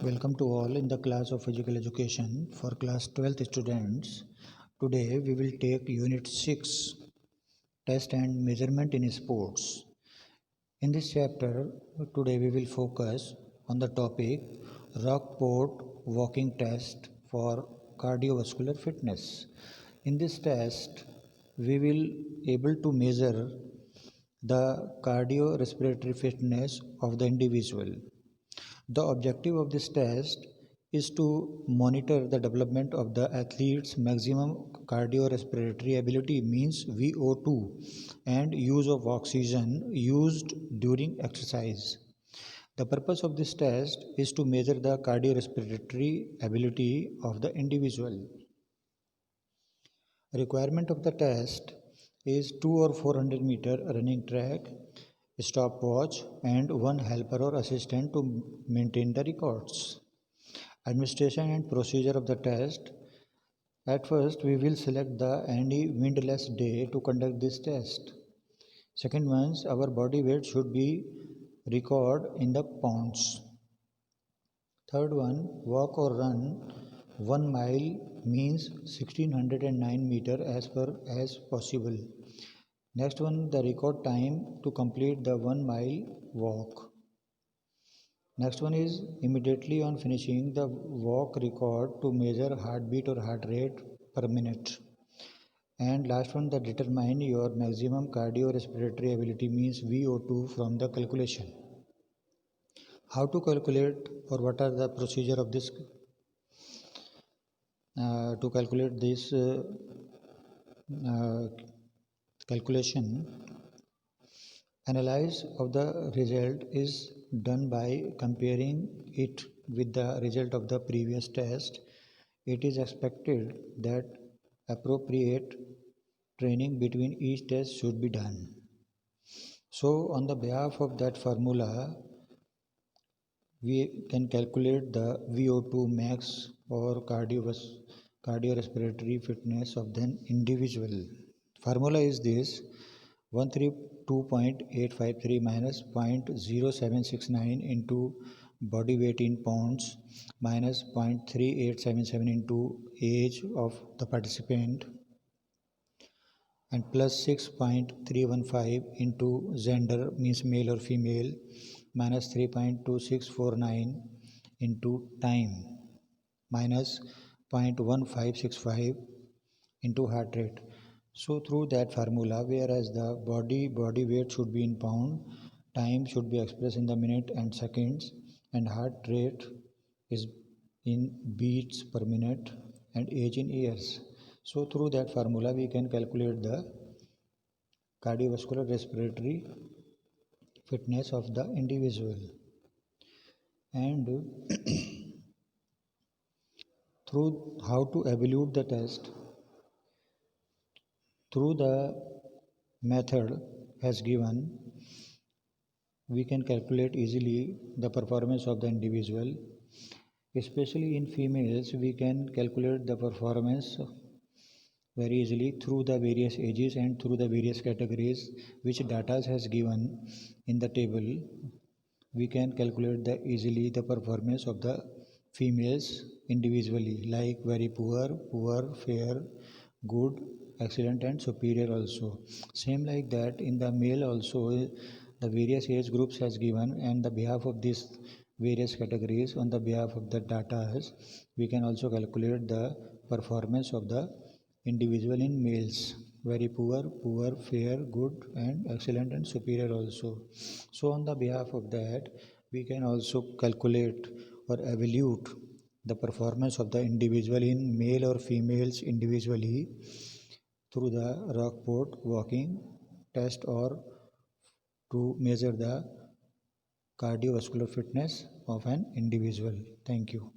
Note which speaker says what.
Speaker 1: Welcome to all in the class of physical education for class 12th students. Today we will take unit 6 test and measurement in sports. In this chapter today we will focus on the topic Rockport walking test for cardiovascular fitness. In this test we will able to measure the cardiorespiratory fitness of the individual. The objective of this test is to monitor the development of the athlete's maximum cardiorespiratory ability, means VO2, and use of oxygen used during exercise. The purpose of this test is to measure the cardiorespiratory ability of the individual. Requirement of the test is 2 or 400-meter running track, stopwatch, and one helper or assistant to maintain the records. Administration and procedure of the test. At first, we will select any windless day to conduct this test. Second one, our body weight should be recorded in the pounds. Third one, walk or run 1 mile means 1609 meter as possible. Next one, the record time to complete the 1 mile walk. Next one is immediately on finishing the walk record to measure heartbeat or heart rate per minute. And last one, the determine your maximum cardiorespiratory ability means VO2 from the calculation. How to calculate or what are the procedure of this to calculate this calculation? Analysis of the result is done by comparing it with the result of the previous test. It is expected that appropriate training between each test should be done. So on the behalf of that formula, we can calculate the VO2 max or cardiorespiratory fitness of the individual. Formula is this: 132.853 minus 0.0769 into body weight in pounds minus 0.3877 into age of the participant and plus 6.315 into gender means male or female minus 3.2649 into time minus 0.1565 into heart rate. So through that formula, whereas the body weight should be in pound, time should be expressed in the minute and seconds, and heart rate is in beats per minute and age in years. So through that formula we can calculate the cardiovascular respiratory fitness of the individual. And through how to evaluate the test, through the method as given, we can calculate easily the performance of the individual. Especially in females, we can calculate the performance very easily through the various ages and through the various categories which data has given in the table. We can calculate easily the performance of the females individually, like very poor, fair, good, excellent, and superior also. Same like that in the male also, the various age groups has given, and the behalf of these various categories on the behalf of the data, we can also calculate the performance of the individual in males: very poor, fair, good, and excellent and superior also. So on the behalf of that, we can also calculate or evaluate the performance of the individual in male or females individually through the Rockport walking test or to measure the cardiovascular fitness of an individual. Thank you.